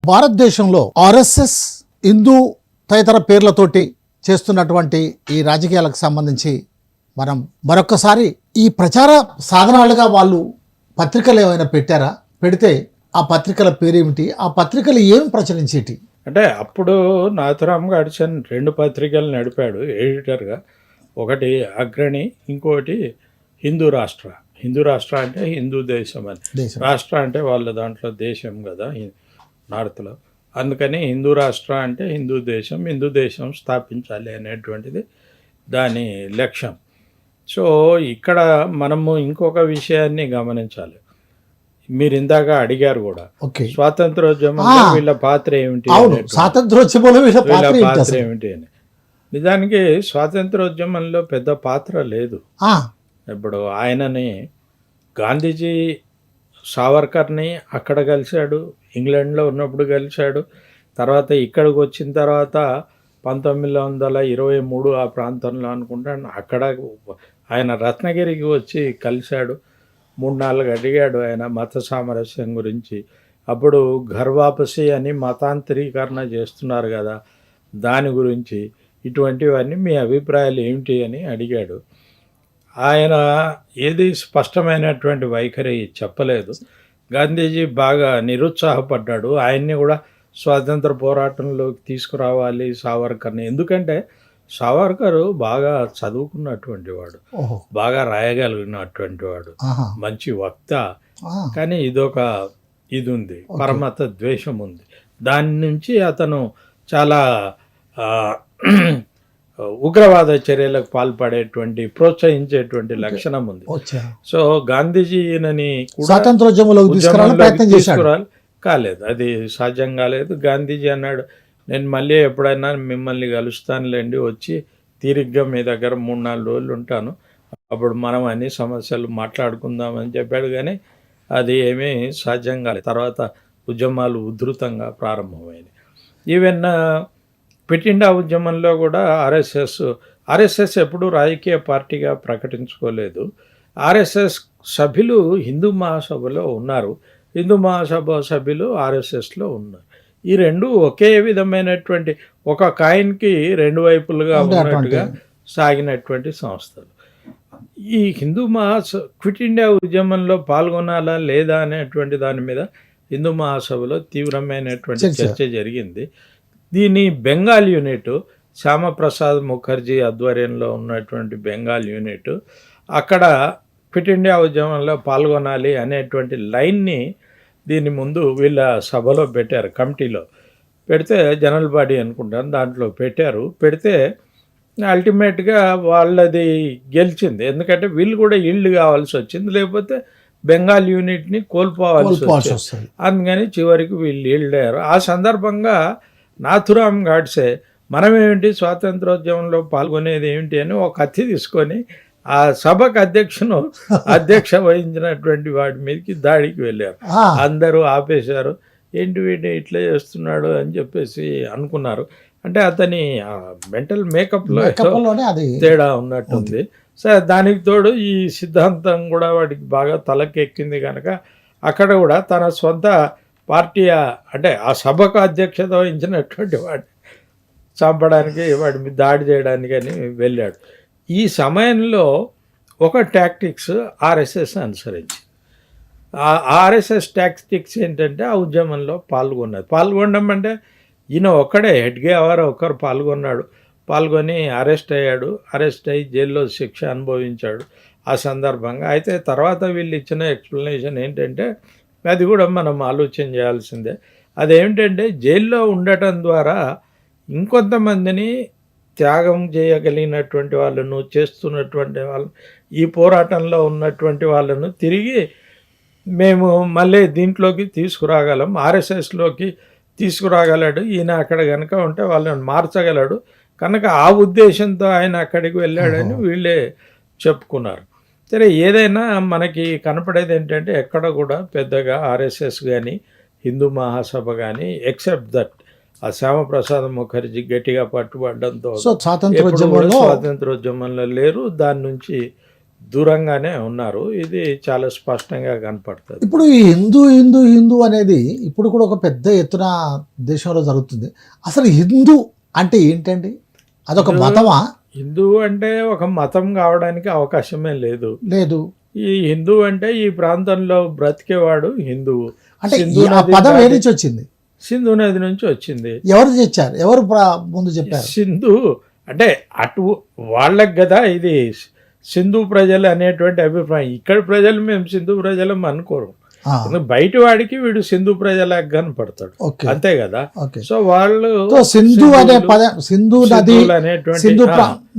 భారతదేశంలో ఆర్ఎస్ఎస్, హిందూ తదితర పేర్లతోటి చేస్తున్నటువంటి ఈ రాజకీయాలకు సంబంధించి మనం మరొక్కసారి ఈ ప్రచార సాధనాలుగా వాళ్ళు పత్రికలు ఏమైనా పెట్టారా? పెడితే ఆ పత్రికల పేరేమిటి? ఆ పత్రికలు ఏమి ప్రచురించేటి? అంటే అప్పుడు నాథురామ్ గాడ్సన్ 2 పత్రికలు నడిపాడు ఎడిటర్గా. ఒకటి అగ్రణి, ఇంకోటి హిందూ రాష్ట్ర. హిందూ రాష్ట్ర అంటే హిందూ దేశం అని, రాష్ట్ర అంటే వాళ్ళ దాంట్లో దేశం కదా నార్త్లో. అందుకని హిందూ రాష్ట్ర అంటే హిందూ దేశం స్థాపించాలి అనేటువంటిది దాని లక్ష్యం. సో ఇక్కడ మనము ఇంకొక విషయాన్ని గమనించాలి. మీరు ఇందాక అడిగారు కూడా, స్వాతంత్రోద్యమంలో వీళ్ళ పాత్ర ఏమిటి, స్వాతంత్రోద్యమంలో వీళ్ళ పాత్ర ఏమిటి అని. నిజానికి స్వాతంత్రోద్యమంలో పెద్ద పాత్ర లేదు. ఇప్పుడు ఆయనని గాంధీజీ సావర్కర్ని అక్కడ కలిశాడు, ఇంగ్లాండ్లో ఉన్నప్పుడు కలిశాడు. తర్వాత ఇక్కడికి వచ్చిన తర్వాత 1923 ఆ ప్రాంతంలో అనుకుంటాను, అక్కడ ఆయన రత్నగిరికి వచ్చి కలిశాడు. 3-4 అడిగాడు ఆయన మత సామరస్యం గురించి. అప్పుడు ఘర్వాపసి అని మతాంతరీకరణ చేస్తున్నారు కదా, దాని గురించి ఇటువంటివన్నీ మీ అభిప్రాయాలు ఏమిటి అని అడిగాడు. ఆయన ఏది స్పష్టమైనటువంటి వైఖరి చెప్పలేదు. గాంధీజీ బాగా నిరుత్సాహపడ్డాడు. ఆయన్ని కూడా స్వాతంత్ర పోరాటంలోకి తీసుకురావాలి సావర్కర్ని. ఎందుకంటే సావర్కర్ బాగా చదువుకున్నటువంటి వాడు, బాగా రాయగలిగినటువంటి వాడు, మంచి వక్త. కానీ ఇది ఉంది, పరమత ద్వేషం ఉంది. దాని నుంచి అతను చాలా ఉగ్రవాద చర్యలకు పాల్పడేటువంటి, ప్రోత్సహించేటువంటి లక్షణం ఉంది. సో గాంధీజీని తీసుకురాలి కాలేదు, అది సాధ్యం కాలేదు. గాంధీజీ అన్నాడు, నేను మళ్ళీ ఎప్పుడైనా మిమ్మల్ని కలుస్తానులేండి, వచ్చి తీరిగ్గా మీ దగ్గర 3-4 రోజులు ఉంటాను, అప్పుడు మనం అన్ని సమస్యలు మాట్లాడుకుందామని చెప్పాడు. కానీ అది ఏమీ సాధ్యం కాలేదు. తర్వాత ఉద్యమాలు ఉధృతంగా ప్రారంభమైనవి. ఈవెన్ క్విట్ ఇండియా ఉద్యమంలో కూడా ఆర్ఎస్ఎస్ ఎప్పుడూ రాజకీయ పార్టీగా ప్రకటించుకోలేదు. ఆర్ఎస్ఎస్ సభ్యులు హిందూ మహాసభలో ఉన్నారు, హిందూ మహాసభ సభ్యులు ఆర్ఎస్ఎస్లో ఉన్నారు. ఈ రెండు ఒకే విధమైనటువంటి, ఒక కాయిన్కి 2 వైపులుగా ఉన్నట్టుగా సాగినటువంటి సంస్థలు. ఈ క్విట్ ఇండియా ఉద్యమంలో పాల్గొనాలా లేదా అనేటువంటి దాని మీద హిందూ మహాసభలో తీవ్రమైనటువంటి చర్చ జరిగింది. దీని బెంగాల్ యూనిట్, శ్యామప్రసాద్ ముఖర్జీ ఆధ్వర్యంలో ఉన్నటువంటి బెంగాల్ యూనిట్ అక్కడ క్విట్ ఇండియా ఉద్యమంలో పాల్గొనాలి అనేటువంటి లైన్ని దీని ముందు వీళ్ళ సభలో పెట్టారు, కమిటీలో పెడితే, జనరల్ బాడీ అనుకుంటాను, దాంట్లో పెడితే అల్టిమేట్గా వాళ్ళది గెలిచింది. ఎందుకంటే వీళ్ళు కూడా ఈల్డ్ కావాల్సి వచ్చింది, లేకపోతే బెంగాల్ యూనిట్ని కోల్పోవాల్సి వచ్చింది. అందుకని చివరికి వీళ్ళు ఈల్డ్ అయ్యారు. ఆ సందర్భంగా నాథురామ్ గాడ్సే మనమేమిటి స్వాతంత్రోద్యమంలో పాల్గొనేది ఏమిటి అని ఒక కత్తి తీసుకొని ఆ సభకు అధ్యక్ష వహించినటువంటి వాడి మీదకి దాడికి వెళ్ళారు. అందరూ ఆపేశారు. ఏంటి వీటి ఇట్లా చేస్తున్నాడు అని చెప్పేసి అనుకున్నారు. అంటే అతని మెంటల్ మేకప్లో తేడా ఉన్నట్టుంది. సరే, దానికి తోడు ఈ సిద్ధాంతం కూడా వాడికి బాగా తలకెక్కింది కనుక అక్కడ కూడా తన సొంత పార్టీ, అంటే ఆ సభకు అధ్యక్షత వహించినటువంటి వాడిని చంపడానికి, వాడి మీద దాడి చేయడానికి అని వెళ్ళాడు. ఈ సమయంలో ఒక టాక్టిక్స్ ఆర్ఎస్ఎస్ అనుసరించి, ఆ ఆర్ఎస్ఎస్ టాక్టిక్స్ ఏంటంటే ఆ ఉద్యమంలో పాల్గొనడం అంటే ఈయన ఒక్కడే, హెడ్గే ఎవరో ఒకరు పాల్గొని అరెస్ట్ అయ్యి జైల్లో శిక్ష అనుభవించాడు ఆ సందర్భంగా. అయితే తర్వాత వీళ్ళు ఇచ్చిన ఎక్స్ప్లెనేషన్ ఏంటంటే, అది కూడా మనం ఆలోచన చేయాల్సిందే. అదేమిటంటే జైల్లో ఉండటం ద్వారా ఇంకొంతమందిని త్యాగం చేయగలిగినటువంటి వాళ్ళను, చేస్తున్నటువంటి వాళ్ళను, ఈ పోరాటంలో ఉన్నటువంటి వాళ్ళను తిరిగి మేము మళ్ళీ దీంట్లోకి తీసుకురాగలం, ఆర్ఎస్ఎస్లోకి తీసుకురాగలడు ఈయన. అక్కడ కనుక ఉంటే వాళ్ళని మార్చగలడు కనుక ఆ ఉద్దేశంతో ఆయన అక్కడికి వెళ్ళాడని వీళ్ళే చెప్పుకున్నారు. సరే, ఏదైనా మనకి కనపడేది ఏంటంటే ఎక్కడ కూడా పెద్దగా ఆర్ఎస్ఎస్ కానీ హిందూ మహాసభ కానీ, ఎక్సెప్ట్ దట్ ఆ శ్యామప్రసాద్ ముఖర్జీ గట్టిగా పట్టుబడడంతో స్వాతంత్రోద్యమంలో లేరు. దాని నుంచి దూరంగానే ఉన్నారు. ఇది చాలా స్పష్టంగా కనపడుతుంది. ఇప్పుడు ఈ హిందూ హిందూ హిందూ అనేది ఇప్పుడు కూడా ఒక పెద్ద ఎత్తున దేశంలో జరుగుతుంది. అసలు హిందూ అంటే ఏంటండి? అదొక మతమా? హిందూ అంటే ఒక మతం కావడానికి అవకాశమే లేదు. లేదు. ఈ హిందూ అంటే ఈ ప్రాంతంలో బ్రతికేవాడు హిందువు. అంటే సింధు ఆ నది పదం ఏ దాటి- నుంచి వచ్చింది? సింధు నది నుంచి వచ్చింది. ఎవరు తెచ్చారు? ఎవరు ముందు చెప్పారు? సింధు అంటే అటు వాళ్ళకి కదా ఇది సింధు ప్రజలు అనేటువంటి అభిప్రాయం. ఇక్కడ ప్రజలు మేము సింధు ప్రజలం అనుకోరు. ఆ, బయట వాడికి వీడు సింధు ప్రజలకు కనపడతాడు, ఓకే అంతే కదా. ఓకే. సో వాళ్ళు సో సింధు అనే సింధువులు- పదం, సింధు నది, సింధువులు అనేటువంటి సింధు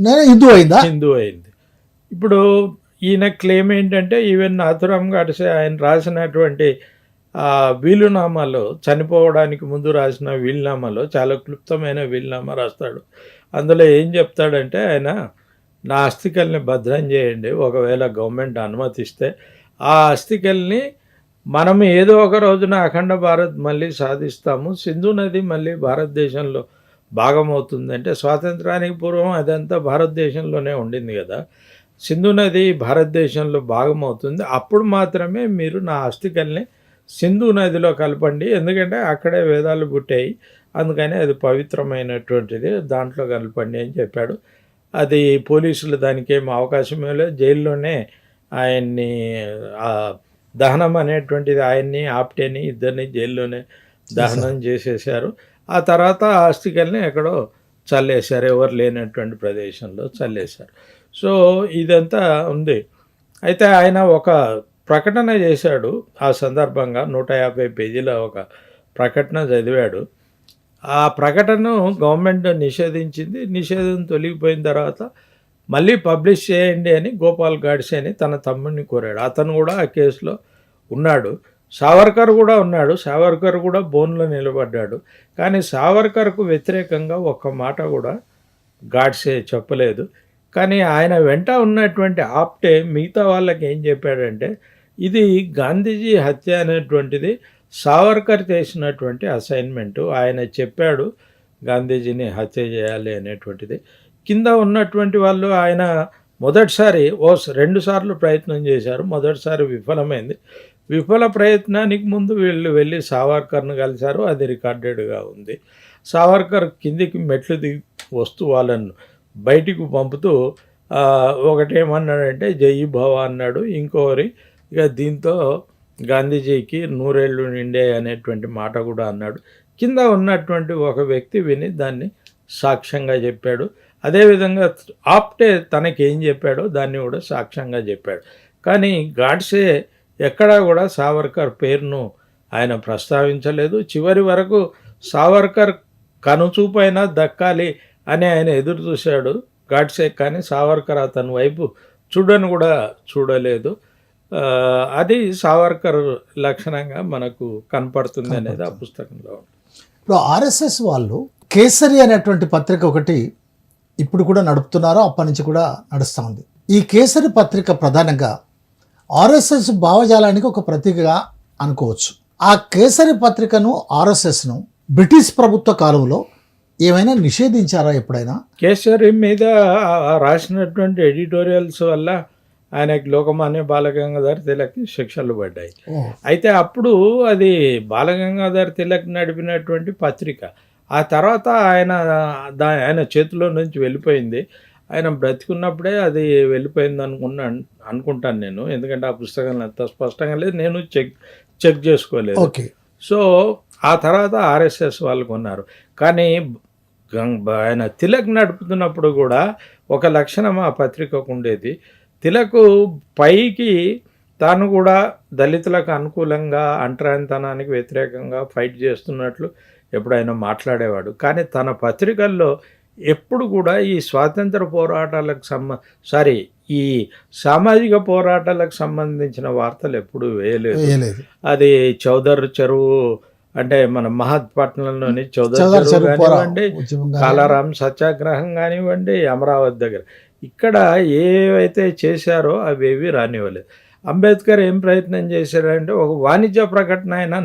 నేను హిందూ అయిందా? హిందూ అయింది. ఇప్పుడు ఈయన క్లెయిమ్ ఏంటంటే ఈవెన్ నాథురామ్ గాడ్సే ఆయన రాసినటువంటి వీలునామాలో, చనిపోవడానికి ముందు రాసిన వీలునామాలో చాలా క్లుప్తమైన వీలునామా రాస్తాడు. అందులో ఏం చెప్తాడంటే ఆయన నా అస్థికల్ని భద్రం చేయండి, ఒకవేళ గవర్నమెంట్ అనుమతిస్తే ఆ అస్థికల్ని మనం ఏదో ఒక రోజున అఖండ భారత్ మళ్ళీ సాధిస్తాము, సింధు నది మళ్ళీ భారతదేశంలో భాగమవుతుంది. అంటే స్వాతంత్రానికి పూర్వం అదంతా భారతదేశంలోనే ఉండింది కదా, సింధు నది భారతదేశంలో భాగమవుతుంది, అప్పుడు మాత్రమే మీరు నా అస్థికల్ని సింధు నదిలో కలపండి, ఎందుకంటే అక్కడే వేదాలు పుట్టాయి, అందుకని అది పవిత్రమైనటువంటిది, దాంట్లో కలపండి అని చెప్పాడు. అది పోలీసులు దానికి ఏం అవకాశమే లేదు, జైల్లోనే ఆయన్ని దహనం అనేటువంటిది, ఆయన్ని ఆప్టేని ఇద్దరిని జైల్లోనే దహనం చేసేసారు. ఆ తర్వాత ఆ అస్థికల్ని ఎక్కడో చల్లేశారు, ఎవరు లేనటువంటి ప్రదేశంలో చల్లేశారు. సో ఇదంతా ఉంది. అయితే ఆయన ఒక ప్రకటన చేశాడు ఆ సందర్భంగా, 150 పేజీల ఒక ప్రకటన చదివాడు. ఆ ప్రకటనను గవర్నమెంట్ నిషేధించింది. నిషేధం తొలగిపోయిన తర్వాత మళ్ళీ పబ్లిష్ చేయండి అని గోపాల్ గాడ్సే అని తన తమ్ముడిని కోరాడు. అతను కూడా ఆ కేసులో ఉన్నాడు. సావర్కర్ కూడా ఉన్నాడు. సావర్కర్ కూడా బోన్లో నిలబడ్డాడు. కానీ సావర్కర్కు వ్యతిరేకంగా ఒక్క మాట కూడా గాడ్సే చెప్పలేదు. కానీ ఆయన వెంట ఉన్నటువంటి ఆప్టే మిగతా వాళ్ళకి ఏం చెప్పాడంటే, ఇది గాంధీజీ హత్య అనేటువంటిది సావర్కర్ చేసినటువంటి అసైన్మెంటు, ఆయన చెప్పాడు గాంధీజీని హత్య చేయాలి అనేటువంటిది. కింద ఉన్నటువంటి వాళ్ళు ఆయన మొదటిసారి 2 సార్లు ప్రయత్నం చేశారు, మొదటిసారి విఫలమైంది. విఫల ప్రయత్నానికి ముందు వీళ్ళు వెళ్ళి సావర్కర్ను కలిశారు, అది రికార్డెడ్గా ఉంది. సావర్కర్ కిందికి మెట్లు దిగి వస్తూ వాళ్ళను బయటికి పంపుతూ ఒకటేమన్నాడంటే జై భవ అన్నాడు, ఇంకోరి ఇక దీంతో గాంధీజీకి 100 ఏళ్ళు నిండే అనేటువంటి మాట కూడా అన్నాడు. కింద ఉన్నటువంటి ఒక వ్యక్తి విని దాన్ని సాక్ష్యంగా చెప్పాడు. అదేవిధంగా ఆప్టే తనకేం చెప్పాడో దాన్ని కూడా సాక్ష్యంగా చెప్పాడు. కానీ గాడ్సే ఎక్కడా కూడా సావర్కర్ పేరును ఆయన ప్రస్తావించలేదు. చివరి వరకు సావర్కర్ కనుచూపైనా దక్కాలి అని ఆయన ఎదురు చూశాడు గాడ్సే, కానీ సావర్కర్ అతని వైపు చూడను కూడా చూడలేదు. అది సావర్కర్ లక్షణంగా మనకు కనపడుతుంది అనేది ఆ పుస్తకంలో. ఇప్పుడు ఆర్ఎస్ఎస్ వాళ్ళు కేసరి అనేటువంటి పత్రిక ఒకటి ఇప్పుడు కూడా నడుపుతున్నారు, అప్పటి నుంచి కూడా నడుస్తూ ఉంది. ఈ కేసరి పత్రిక ప్రధానంగా ఆర్ఎస్ఎస్ భావజాలానికి ఒక ప్రతీకగా అనుకోవచ్చు. ఆ కేసరి పత్రికను, ఆర్ఎస్ఎస్ను బ్రిటిష్ ప్రభుత్వ కాలంలో ఏమైనా నిషేధించారా ఎప్పుడైనా? కేసరి మీద రాసినటువంటి ఎడిటోరియల్స్ వల్ల ఆయనకి లోకమాన్య బాలగంగాధర్ తిలక్ శిక్షలు పడ్డాయి. అయితే అప్పుడు అది బాలగంగాధర్ తిలక్ నడిపినటువంటి పత్రిక. ఆ తర్వాత ఆయన చేతిలో నుంచి వెళ్ళిపోయింది. ఆయన బ్రతికున్నప్పుడే అది వెళ్ళిపోయింది అనుకుంటాను నేను, ఎందుకంటే ఆ పుస్తకం అంత స్పష్టంగా లేదు, నేను చెక్ చేసుకోలేదు. ఓకే. సో ఆ తర్వాత ఆర్ఎస్ఎస్ వాళ్ళు కొన్నారు. కానీ ఆయన తిలక్ నడుపుతున్నప్పుడు కూడా ఒక లక్షణం ఆ పత్రికకు ఉండేది. తిలక్ పైకి తాను కూడా దళితులకు అనుకూలంగా, అంటరానితనానికి వ్యతిరేకంగా ఫైట్ చేస్తున్నట్లు ఎప్పుడైనా మాట్లాడేవాడు. కానీ తన పత్రికల్లో ఎప్పుడు కూడా ఈ స్వాతంత్ర పోరాటాలకు ఈ సామాజిక పోరాటాలకు సంబంధించిన వార్తలు ఎప్పుడు వేయలేదు. అది చౌదర్ చెరువు అంటే మన మహత్పట్నంలోని చౌదర్ చెరువు కానివ్వండి, కాలారాం సత్యాగ్రహం కానివ్వండి, అమరావతి దగ్గర ఇక్కడ ఏవైతే చేశారో అవేవి రానివ్వలేదు. అంబేద్కర్ ఏం ప్రయత్నం చేశారంటే ఒక వాణిజ్య ప్రకటన అయినా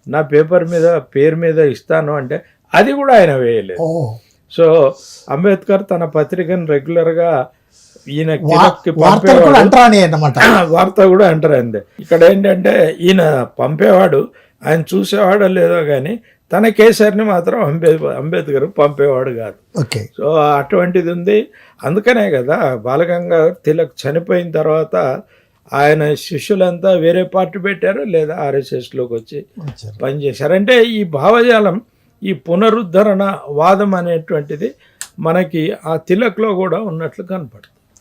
నా పేరు మీద ఇస్తాను అంటే అది కూడా ఆయన వేయలేదు. సో అంబేద్కర్ తన పత్రికను రెగ్యులర్గా ఈయన వార్తలు కూడా అంటరాని అన్నమాట. వార్త కూడా అంటారు అంతే. ఇక్కడ ఏంటంటే ఈయన పంపేవాడు, ఆయన చూసేవాడో లేదో కానీ తన కేసరిని మాత్రం అంబేద్కర్ పంపేవాడు కాదు. ఓకే. సో అటువంటిది ఉంది. అందుకనే కదా బాలగంగాధర్ తిలక్ చనిపోయిన తర్వాత ఆయన శిష్యులంతా వేరే పార్టీ పెట్టారు లేదా ఆర్ఎస్ఎస్లోకి వచ్చి పనిచేశారంటే ఈ భావజాలం, ఈ పునరుద్ధరణ వాదం అనేటువంటిది మనకి ఆ తిలక్లో కూడా ఉన్నట్లు కనపడుతుంది.